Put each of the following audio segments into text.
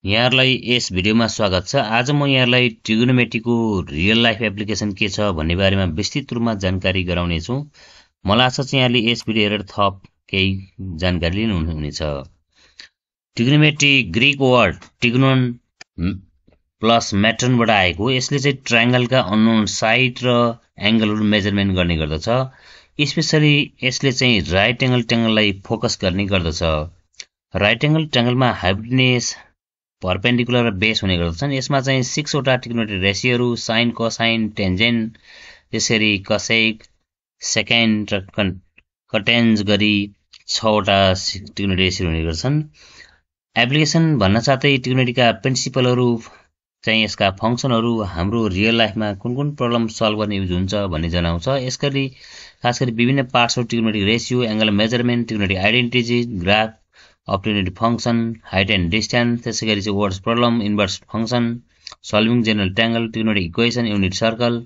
यहाँहरुलाई यस भिडियोमा स्वागत छ। आज म यहाँहरुलाई ट्रिगोनोमेट्रीको रियल लाइफ एप्लिकेसन के छ भन्ने बारेमा विस्तृत रूपमा जानकारी गराउने छु। मलाई आशा छ यहाँले यस भिडियो हेरेर थप केही जानकारी लिनुहुनेछ। ट्रिगोनोमेट्री ग्रीक वर्ड ट्रिगोनोन प्लस मेट्रनबाट आएको हो। यसले चाहिँ ट्रायंगलका अननोन साइड र एंगलहरु मेजरमेन्ट गर्ने गर्दछ। स्पेशली यसले चाहिँ राइट एंगल ट्रायंगललाई फोकस गर्ने गर्दछ। राइट एंगल ट्रायंगलमा हाइपोटेन्युस परपेंडिकुलर र बेस हुने गर्दछन्। यसमा चाहिँ 6 वटा ट्रिगोनोमेट्री रेशियोहरु साइन, कोसाइन, टेन्जेन्ट, त्यसरी कसेक, सेकेन्ड र कटेन्ज गरी 6 वटा ट्रिगोनोमेट्री रेशियो हुने गर्छन्। एप्लिकेसन भन्न साथै ट्रिगोनोमेट्रीका प्रिन्सिपलहरु चाहिँ यसका फंक्सनहरु हाम्रो रियल लाइफमा कुन प्रब्लम सल्भ गर्ने युज हुन्छ भन्ने जनाउँछ। यसगरी खासगरी विभिन्न parts of trigonometry ratio, angle measurement, trigonometry identity, graph of trigonometry function, height and distance, त्यसैगरी चाहिँ words problem, inverse function, solving general triangle, trigonometry equation, unit circle,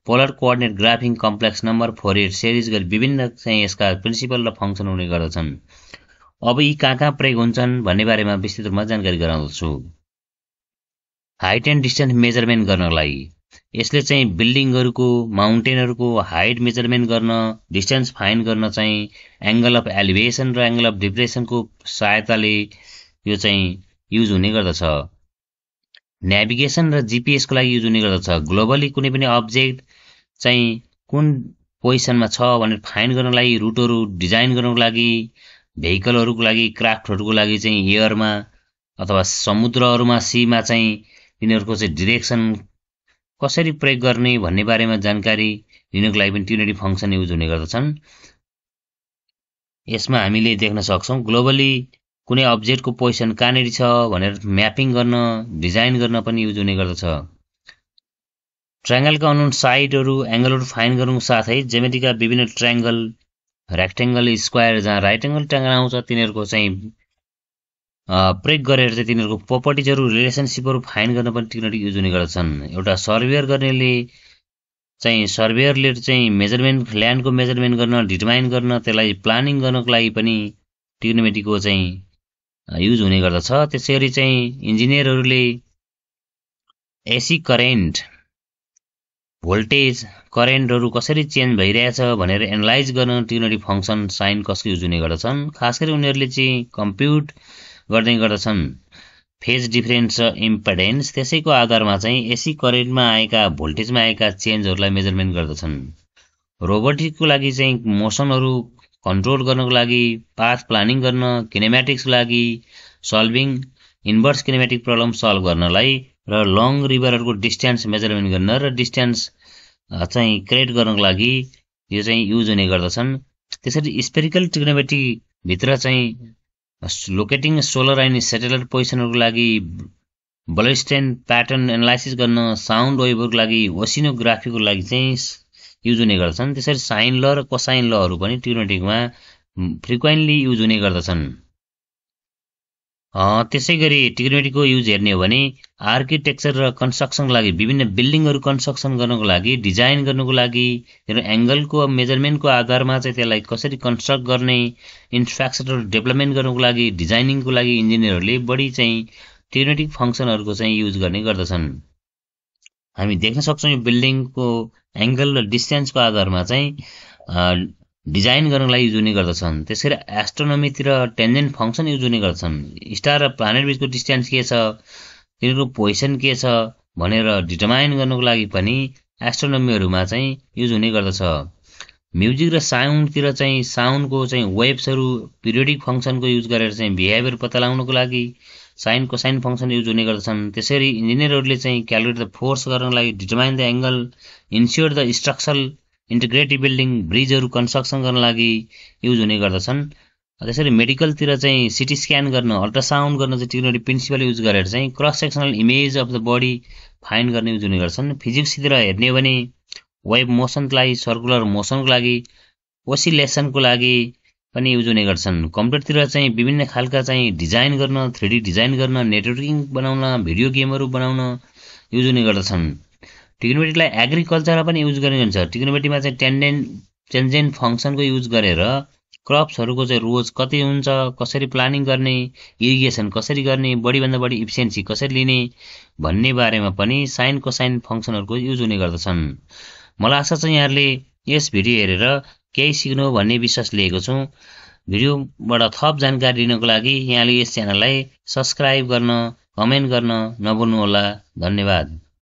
polar coordinate graphing, complex number, Fourier series गरी विभिन्न चाहिँ यसका principal र function हुने गर्दछन्। अब यी कहाँ प्रयोग हुन्छन् भन्ने बारेमा विस्तृत रूपमा जानकारी गराउँछु। हाइट एन्ड डिस्टेन्स मेजरमेन्ट गर्नको लागि यसले चाहिँ बिल्डिङहरुको, माउन्टेनहरुको हाइट मेजरमेन्ट गर्न, डिस्टेन्स फाइन्ड गर्न चाहिँ एंगल अफ एलिभेसन र एंगल अफ डिप्रेसनको सहायताले यो चाहिँ युज हुने गर्दछ। नेभिगेसन र जीपीएस को लागि युज हुने गर्दछ। ग्लोबली कुनै पनि अब्जेक्ट चाहिँ कुन पोजिसनमा छ भनेर फाइन्ड गर्नको लागि, रुटहरु डिजाइन गर्नको लागि, भेहिकलहरुको लागि, क्राफ्टहरुको लागि चाहिँ एयरमा अथवा समुद्रहरुमा, सीमा चाहिँ तिनीहरुको चाहिँ डाइरेक्सन कसरी प्रयोग गर्ने भन्ने बारेमा जानकारी लिनको लागि पनि ट्रिगोनोमेट्री फंक्सन युज हुने गर्दछन्। यसमा हामीले देख्न सक्छौं ग्लोबली कुनै अब्जेक्टको पोजिसन कहाँनेरि छ भनेर म्यापिङ गर्न, डिजाइन गर्न पनि युज हुने गर्दछ। ट्रायंगलका अननोन साइडहरु, एंगलहरु फाइन्ड गर्नुको साथै ज्यामितिका विभिन्न ट्रायंगल, रेक्टेंगल, स्क्वायर जहाँ राइट एंगल ट्रायंगल आउँछ तिनीहरुको चाहिँ प्रयोग गरेर चाहिँ तिनीहरुको प्रोपर्टिजहरु, रिलेसनशिपहरु फाइन्ड गर्न पनि ट्रिगोनोमेट्री युज हुने गर्दछन्। एउटा सर्वेयरले चाहिँ मेजरमेन्ट, ल्यान्डको मेजरमेन्ट गर्न, डिटरमाइन गर्न, त्यसलाई प्लानिङ गर्नको लागि पनि ट्रिगोनोमेट्रीको चाहिँ युज हुने गर्दछ। त्यसैगरी चाहिँ इन्जिनियरहरुले एसी करेन्ट, भोल्टेज, करेन्टहरु कसरी चेन्ज भइरहेछ भनेर एनालाइज गर्न ट्रिगोनोमेट्री फंक्सन साइन कसको युज हुने गर्दछन्। खासगरी उनीहरुले चाहिँ कम्प्युट गर्ने गर्दछन् फेज डिफरेन्स र इम्पेडेन्स। त्यसैको आधारमा चाहिँ एसी करेन्टमा आएका, भोल्टेजमा आएका चेन्जहरुलाई मेजरमेन्ट गर्दछन्। रोबोटिक्सको लागि चाहिँ मोसनहरु कन्ट्रोल गर्नको लागि, पाथ प्लानिङ गर्न, किनेम्याटिक्सको लागि, सल्भिङ इन्भर्स किनेम्याटिक प्रब्लम सल्भ गर्नलाई र लङ रिभरहरुको डिस्टेन्स मेजरमेन्ट गर्न र डिस्टेन्स चाहिँ क्रिएट गर्नको लागि यो चाहिँ युज हुने गर्दछन्। त्यसरी स्पेरिकल ट्रिगोनोमेट्री भित्र चाहिँ लोकेटिङ सोलर एन्ड सैटेलाइट पोजिसनहरुको लागि, ब्लस्टेन प्याटर्न एनालाइसिस गर्न, साउन्ड वेभहरुको लागि, ओसिनोग्राफीको लागि चाहिँ युज हुने गर्दछन्। त्यसरी साइन ल र कोसाइन लहरु पनि ट्रिगोनोमेट्रीमा फ्रिक्वेन्टली युज हुने गर्दछन्। त्यसैगरी ट्रिगोनोमेट्रीको युज हेर्ने हो भने आर्किटेक्चर र कन्स्ट्रक्सनको लागि, विभिन्न बिल्डिङहरु कन्स्ट्रक्सन गर्नको लागि, डिजाइन गर्नको लागि, त्यो एंगलको मेजरमेन्टको आधारमा चाहिँ त्यसलाई कसरी कन्स्ट्रक्ट गर्ने, इन्फ्रास्ट्रक्चर डेभलपमेन्ट गर्नको लागि, डिजाइनिङको लागि इन्जिनियरहरुले बढी चाहिँ ट्रिगोनोमेट्रिक फंक्सनहरुको चाहिँ युज गर्ने गर्दछन्। हामी देख्न सक्छौं यो बिल्डिङको एंगल र डिस्टेन्सको आधारमा चाहिँ डिजाइन गर्नको लागि युज हुने गर्दछन्। त्यसैले एस्ट्रोनोमीतिर टेन्जेन्ट फंक्सन युज हुने गर्दछन्। स्टार र प्लानेट बीचको डिस्टेन्स के छ, तिनीहरुको पोजिसन के छ भनेर डिटरमाइन गर्नको लागि पनि एस्ट्रोनोमीहरुमा चाहिँ युज हुने गर्दछ। म्युजिक र साउन्डतिर चाहिँ साउन्डको चाहिँ वेव्सहरु पिरियोडिक फंक्सनको युज गरेर चाहिँ बिहेभियर पत्ता लगाउनको लागि साइन कोसाइन फंक्सन युज हुने गर्दछन्। त्यसैगरी इन्जिनियरहरुले चाहिँ क्याल्कुलेट द फोर्स गर्नको लागि, determine the angle, ensure the structural integrated building, ब्रिजहरु कन्स्ट्रक्सन गर्न लागि युज हुने गर्दछन्। त्यसैले मेडिकलतिर चाहिँ सिटी स्क्यान गर्न, अल्ट्रासाउन्ड गर्न चाहिँ ट्रिगोनोमेट्री प्रिन्सिपल युज गरेर चाहिँ cross sectional image of the body find गर्ने युज हुने गर्छन्। फिजिक्सतिर हेर्ने हो भने वेभ मोसनको लागि, सर्कुलर मोसनको लागि, ओसिलेसनको लागि पनि युज हुने गर्छन्। कम्प्युटरतिर चाहिँ विभिन्न खालका चाहिँ डिजाइन गर्न, 3D डिजाइन गर्न, नेटवर्किङ बनाउन, भिडियो गेमहरु बनाउन युज हुने गर्दछन्। ट्रिगोनोमेट्रीलाई एग्रिकल्चरमा पनि युज गर्ने हुन्छ। ट्रिगोनोमेट्रीमा चाहिँ टेन्जेन्ट फंक्सनको युज गरेर क्रप्सहरूको चाहिँ रोज कति हुन्छ, कसरी प्लानिङ गर्ने, इरिगेसन कसरी गर्ने, बढीभन्दा बढी इफिसियन्सी कसरी लिने भन्ने बारेमा पनि साइन कोसाइन फङ्सनहरूको युज हुने गर्दछन्। मलाई आशा छ यहाँहरूले यस भिडियो हेरेर केही सिक्नु भन्ने विश्वास लिएको छु। भिडियोबाट थप जानकारी लिनको लागि यहाँले यस च्यानललाई सब्स्क्राइब गर्न, कमेन्ट गर्न नभुल्नुहोला। धन्यवाद।